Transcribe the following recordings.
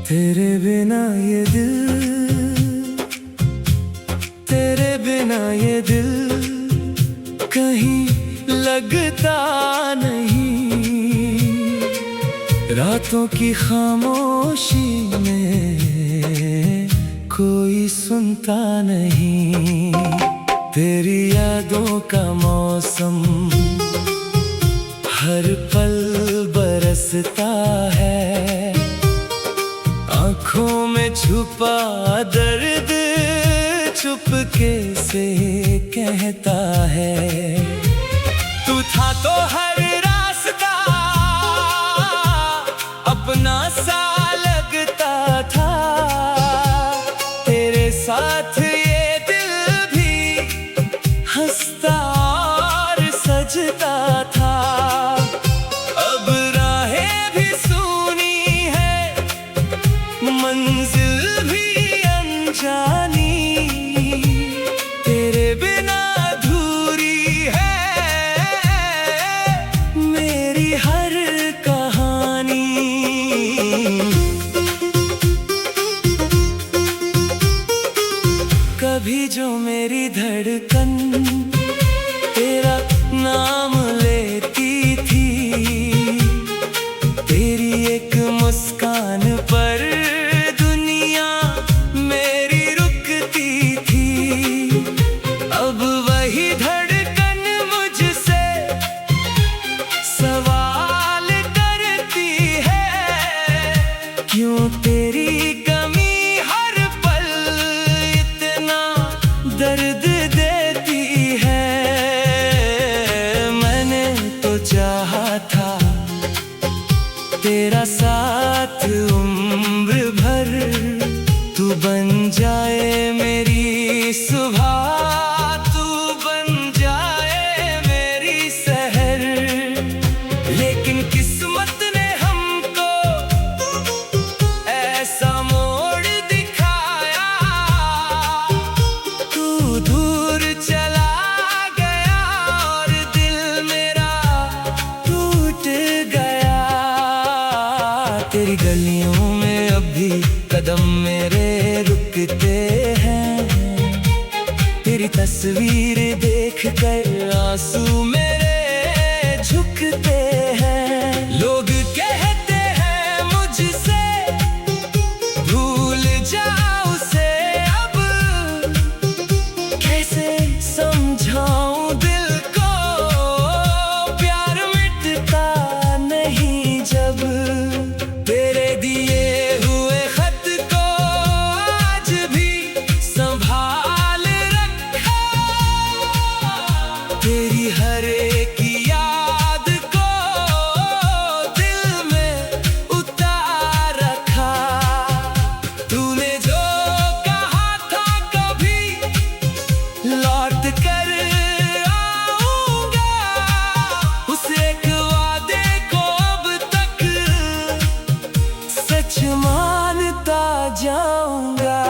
तेरे बिना ये दिल, तेरे बिना ये दिल कहीं लगता नहीं। रातों की खामोशी में कोई सुनता नहीं। तेरी यादों का मौसम हर पल बरसता है। आँखों में छुपा दर्द चुपके से कहता है। तू था तो हर रास्ता अपना सा लगता था। तेरे साथ ये दिल भी हंसता और सजता था। अब राहें भी सूनी है, मंजिल भी अनजानी। तेरे बिना अधूरी है मेरी हर कहानी। कभी जो मेरी धड़कन तेरा नाम लेती थी, तेरी एक मुस्कान पर दुनिया मेरी रुकती थी। अब वही धड़कन मुझसे सवाल करती है, क्यों तेरी कमी हर पल इतना दर्द देती है। मैंने तो चाहा था तेरा साथ उम्र भर, तू बन जाए मेरी सुबह, तू बन जाए मेरी सहर। लेकिन किस्मत ने हमको ऐसा मोड़ दिखाया, तू दूर चला गया और दिल मेरा टूट गया। तेरी गलियों में अब भी कदम मेरे रुकते हैं। तेरी तस्वीर देख कर आंसू मेरे झुकते हैं। लोग कहते हैं मुझसे भूल जा उसे, अब कैसे समझाऊं दिल को प्यार मिटता नहीं जब। तेरे दिए हुए खत को आज भी संभाल रखा, तेरी हर एक याद को दिल में उतार रखा। तूने जो कहा था कभी लौट कर आऊंगा, उस एक वादे को अब तक सच मानता जाऊंगा।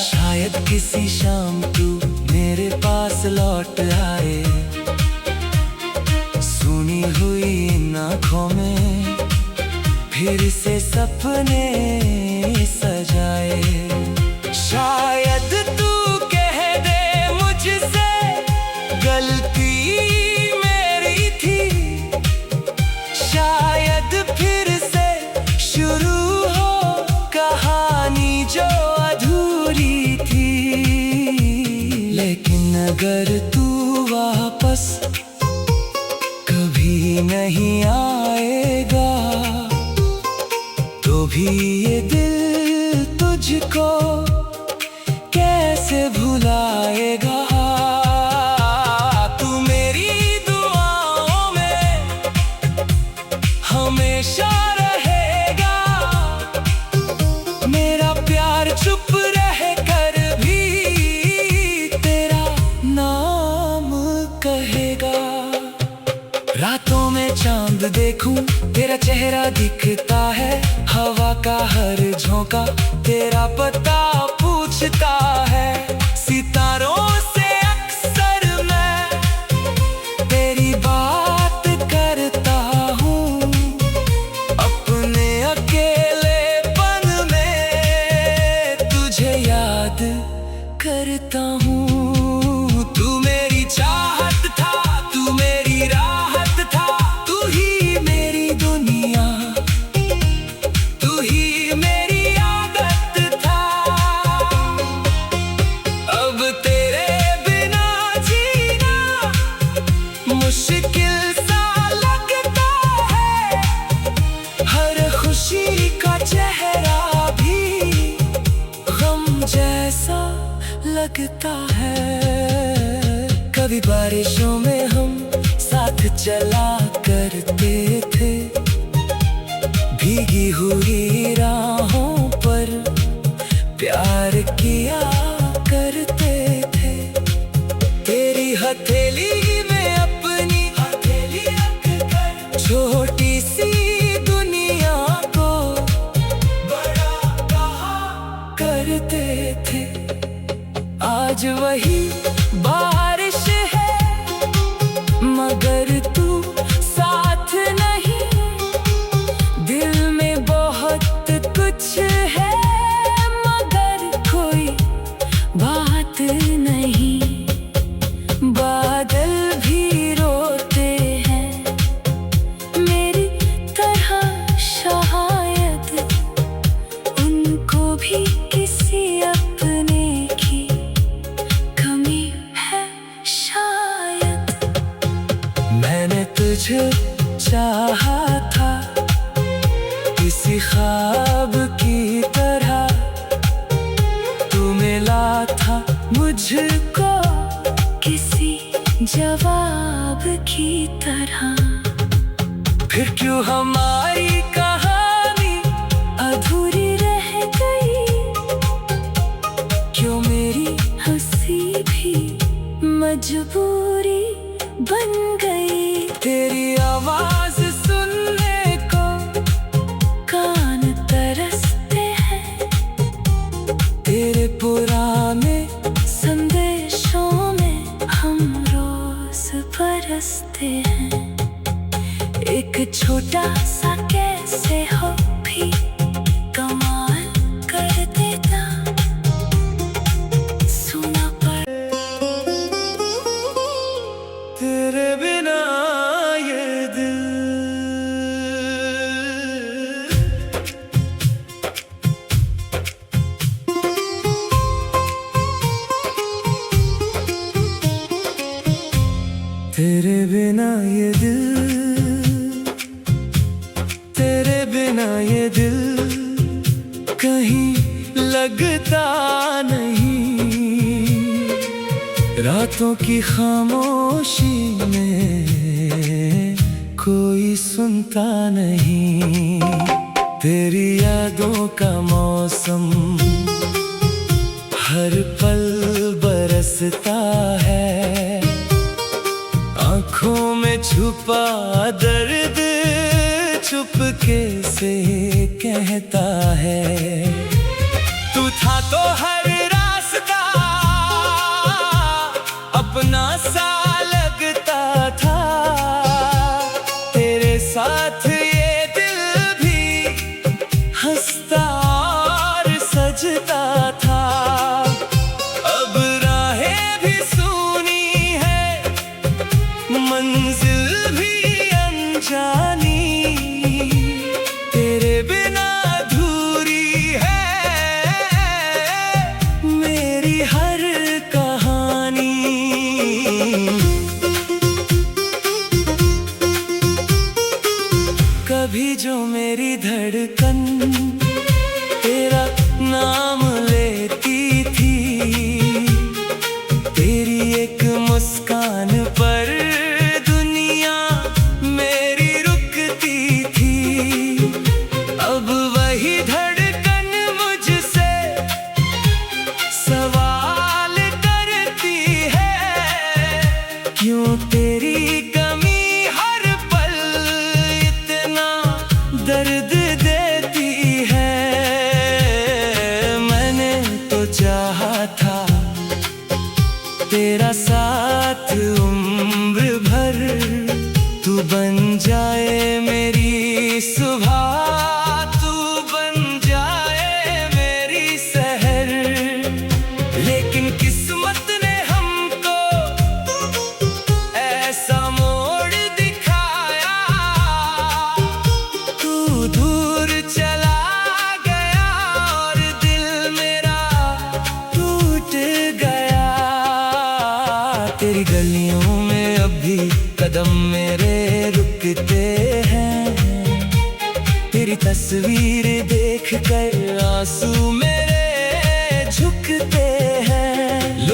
शायद किसी शाम तू मेरे पास लौट आए, सुनी हुई इन आँखों में फिर से सपने सजाए। शायद तू कह दे मुझसे गलती मेरी थी, शायद फिर से शुरू हो कहानी जो अधूरी थी। लेकिन अगर तू वापस कभी नहीं आएगा, तो भी ये दिल तुझको कैसे भुलाएगा। तू मेरी दुआओं में हमेशा रहेगा, मेरा प्यार चुप रह कर भी तेरा नाम कहेगा। रातों में चांद देखूं तेरा चेहरा दिखता है, हवा का हर झोंका तेरा पता पूछता है। सितारों से अक्सर मैं तेरी बात करता हूँ, अपने अकेले लगता है। कभी बारिशों में हम साथ चला करते थे, भीगी हुई राहों पर प्यार किया करते थे। तेरी हथेली में अपनी हथेली रखकर छोटी सी दुनिया को बड़ा कहा करते थे। आज वही बारिश है मगर तू साथ नहीं। दिल में बहुत कुछ है मगर कोई बात नहीं। बादल भी रोते हैं मेरी तरह, शायद उनको भी किसी अपने की कमी है शायद। मैंने तुझे चाहा था किसी ख्वाब की तरह, तू मिला था मुझको किसी जवाब की तरह। फिर क्यों हमारी कहानी अधूरी रह गई, क्यों मेरी हंसी भी मजबूरी बन गई। तेरी आवाज सुनने को कान तरसते हैं, तेरे पुराने संदेशों में हम रोज बरसते हैं। एक छोटा सा कैसे हो भी कमाल कर देता, सुना पड़ तेरे बिना ये दिल। तेरे बिना ये दिल, तेरे बिना ये दिल कहीं लगता नहीं। रातों की खामोशी में कोई सुनता नहीं। तेरी यादों का मौसम हर पल बरसता है, आँखों में छुपा दर्द चुपके से कहता है। तू था तो हर रास्ता अपना सा लगता था, तेरे साथ ये दिल भी हंसता और सजता था। अब राहें भी सूनी है, मंजिल भी अनजानी, तेरे बिना अधूरी है मेरी हर कहानी। कभी जो मेरी धड़कन तेरा नाम लेती थी, तेरी एक मुस्कान पर दुनिया मेरी रुकती थी। अब वही धड़कन मुझसे सवाल करती है, क्यों तेरी कमी हर पल इतना दर्द देती है। मैंने तो चाहा था तेरा साथ उम्र भर, तू बन जाए मेरी सुबह, तू बन जाए मेरी सहर। लेकिन किस्मत ने हमको ऐसा मोड़ दिखाया, तू दूर चला गया और दिल मेरा टूट गया। तेरी गलियों में अब भी कदम मेरे रुकते हैं, तेरी तस्वीर देख कर आंसू मेरे झुकते हैं।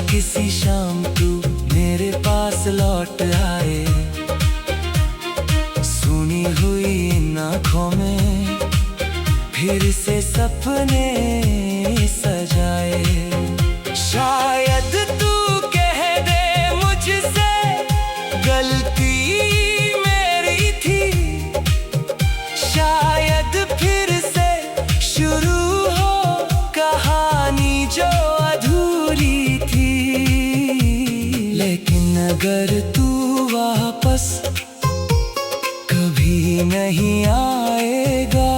किसी शाम तू मेरे पास लौट आए, सुनी हुई इन आँखों में फिर से सपने सजाए। शायद तू कह दे मुझसे गलती मेरी थी, शायद फिर से शुरू हो कहानी जो अधूरी थी। लेकिन अगर तू वापस कभी नहीं आएगा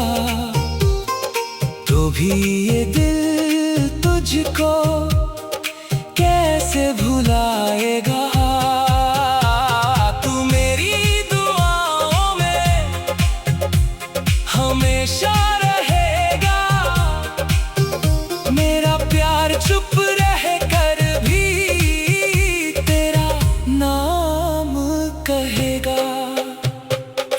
तो भी ये दिल तुझको कैसे भुलाएगा। तू मेरी दुआओं में हमेशा रहेगा, मेरा प्यार चुप रह कर भी तेरा नाम कहेगा।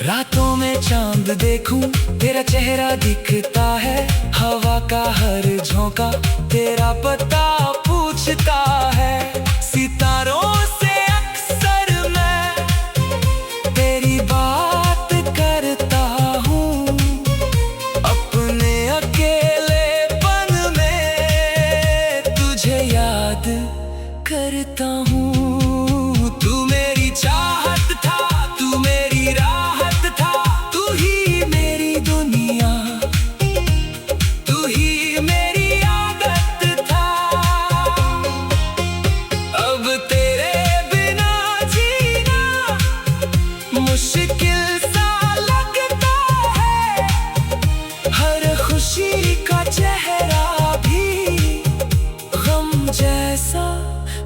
रातों में चांद देखूं तेरा चेहरा दिखता है, हवा का हर झोंका तेरा पता पूछता है। सितारों से अक्सर मैं तेरी बात करता हूँ, अपने अकेलेपन में तुझे याद करता हूँ। तू मेरी चाहत था, तू मेरी राहत था, तू ही मेरी दुनिया, तू ही मेरी आदत था। अब तेरे बिना जीना मुश्किल सा लगता है, हर खुशी का चेहरा भी गम जैसा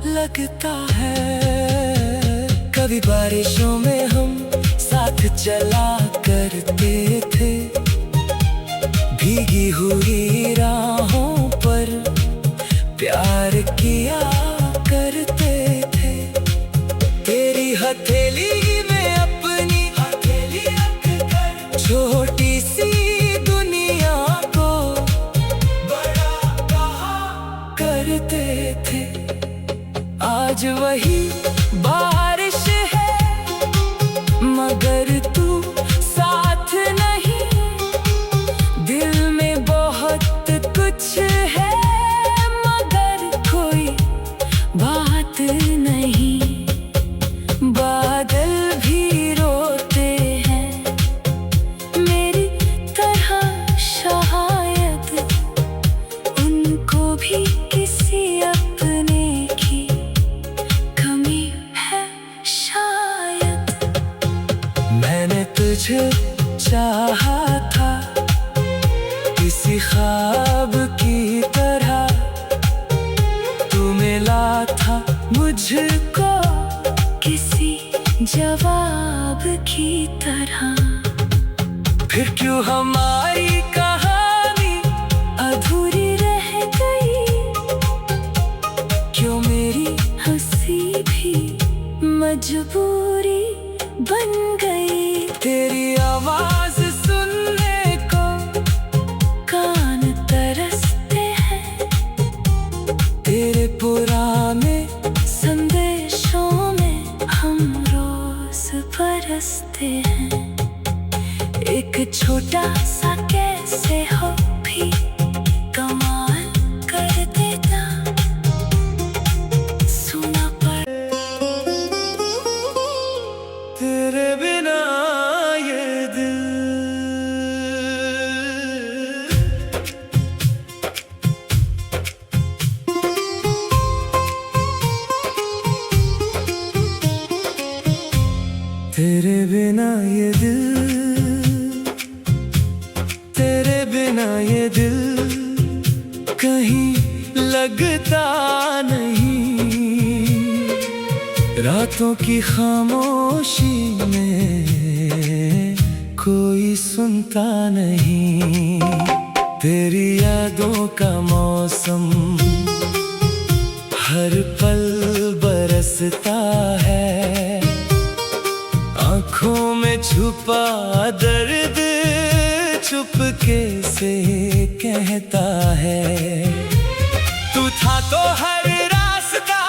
लगता है। कभी बारिशों में हम साथ चला करते थे, भीगी हुई राहों पर प्यार किया करते थे। तेरी हथेली में अपनी हथेली रखकर छोटी सी दुनिया को बड़ा कहा करते थे। आज वही बारिश है मगर तू साथ नहीं, दिल में बहुत कुछ है मगर कोई बात नहीं। बादल भी रोते हैं मेरी तरह, शायद उनको भी किसी अपने की कमी है शायद। मैंने तुझे चाहा था किसी ख्वाब की तरह, तू मिला था मुझको किसी जवाब की तरह। फिर क्यों हमारी कहानी अधूरी रह गई, क्यों मेरी हंसी भी मजबूरी बन गई। तेरी आवाज सुनने को कान तरसते हैं, तेरे पुराने संदेशों में हम रोज बरसते हैं। एक छोटा सा कैसे हो भी कमाल कर देता, सुना पड़ तेरे बिना ये दिल। तेरे बिना ये दिल, तेरे बिना ये दिल कहीं लगता नहीं। रातों की खामोशी में कोई सुनता नहीं। तेरी यादों का मौसम हर पल बरसता है, आँखों में छुपा दर्द चुपके से कहता है। तू था तो हर रास्ता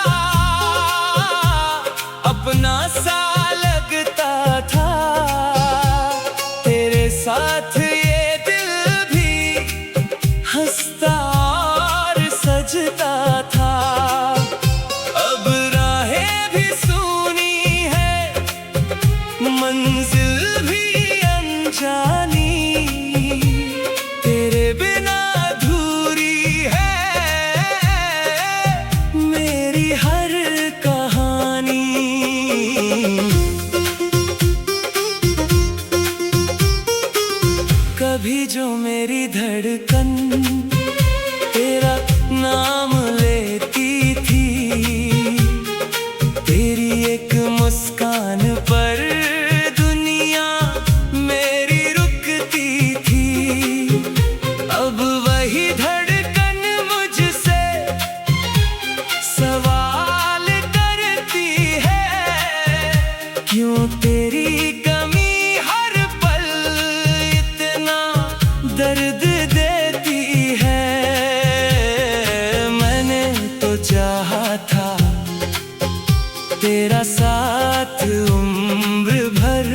तेरा साथ उम्र भर,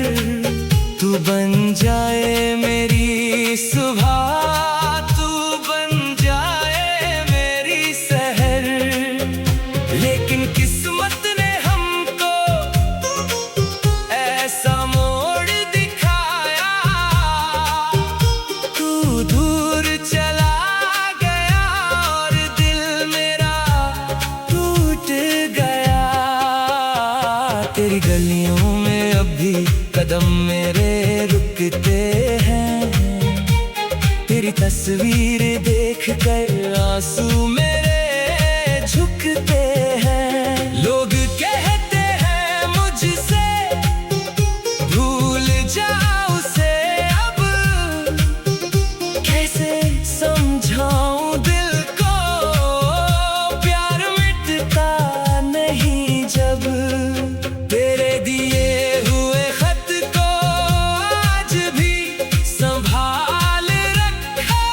तू बन जाए मेरी सुबह, तू बन जाए मेरी सहर। लेकिन किस्मत ने हमको ऐसा मोड़ दिखाया, तू दूर चला गया और दिल मेरा टूट गया। तेरी गलियों में अब भी कदम मेरे रुकते हैं, तेरी तस्वीर देख कर आंसू मेरे झुकते हैं। लोग कहते हैं मुझसे भूल जा उसे, अब कैसे समझाऊं दिल को, प्यार मिटता नहीं जब। तेरे दिए हुए खत को आज भी संभाल रखा,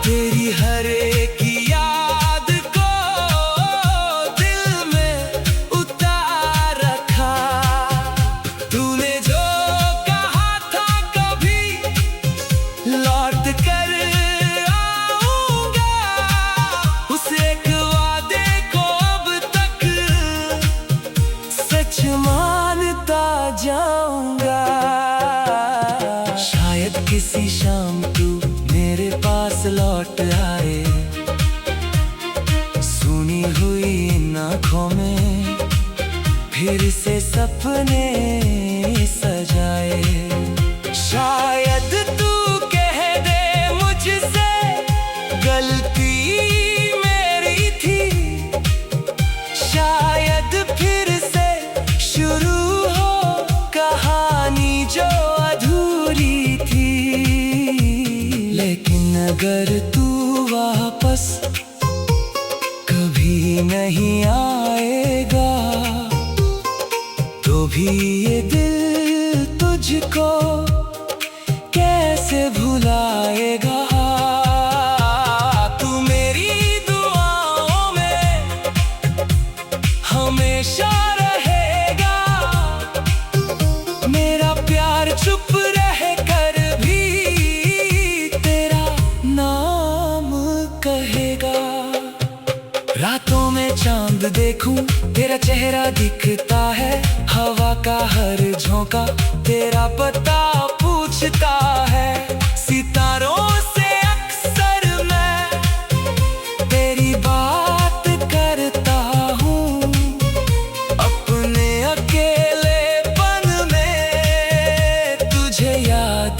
तेरी हर एक याद को दिल में उतार रखा। तूने जो कहा था कभी लौट कर आऊंगा, उस एक वादे को अब तक सच मानता जाऊंगा। शायद किसी शाम तू मेरे पास लौट आए, सुनी हुई इन आँखों में फिर से सपने सजाए। शायद तू कह दे मुझसे गलती मेरी थी, शायद फिर से शुरू हो कहानी जो अधूरी थी। लेकिन अगर तू वापस कभी नहीं आएगा, तो भी ये दिल तुझको कैसे भुलाएगा। तू मेरी दुआओं में हमेशा रहेगा, मेरा प्यार चुप रह कर भी तेरा नाम कहेगा। रातों में चांद देखूं तेरा चेहरा दिखता है, हवा का हर झोंका तेरा पता पूछता है। सितारों से अक्सर मैं तेरी बात करता हूँ, अपने अकेलेपन में तुझे याद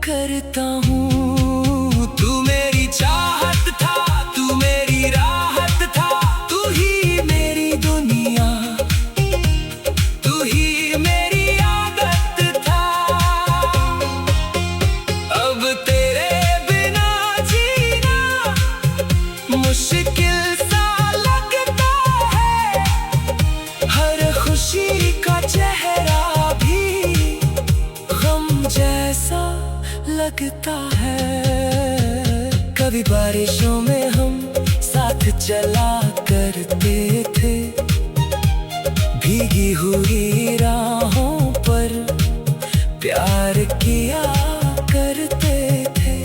करता हूँ। तू मेरी चाहत था, तू मेरी राहत था, तू ही मेरी दुनिया, तू ही मेरी आदत था। अब तेरे बिना जीना मुश्किल सा लगता है, हर खुशी का चेहरा भी गम जैसा लगता है। कभी बारिशों में हम साथ चला करते थे, भीगी हुई राहों पर प्यार किया करते थे।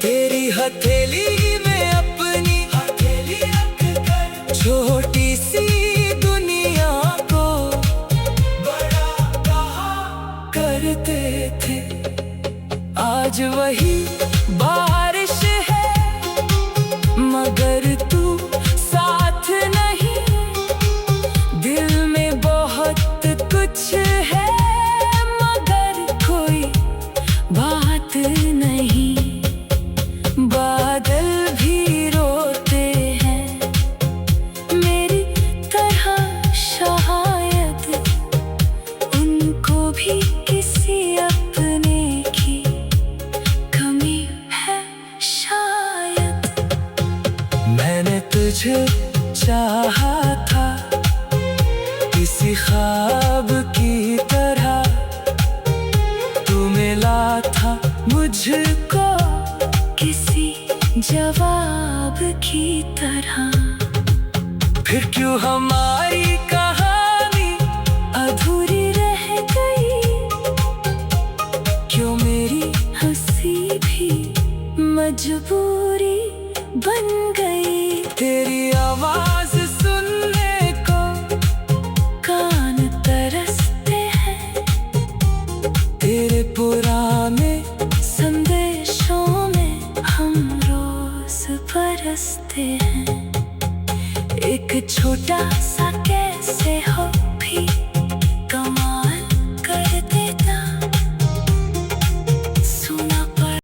तेरी हथेली में अपनी हथेली रखकर छोटी सी दुनिया को बड़ा कहा करते थे। आज वही बारिश है मगर तू साथ नहीं, दिल में बहुत कुछ है मगर कोई बात नहीं। बादल भी रोते हैं मेरी तरह, शायद उनको भी किसी अपने की कमी है शायद। मैंने तुझे चाहा था किसी ख्वाब की तरह, तू मिला था मुझको किसी जवाब की तरह। फिर क्यों हमारी कहानी अधूरी रह गई? क्यों मेरी हंसी भी मजबूरी बन गई? तेरी आवाज सुनने को कान तरसते हैं, तेरे पुराने संदेशों में हम रोज बरसते हैं। एक छोटा सा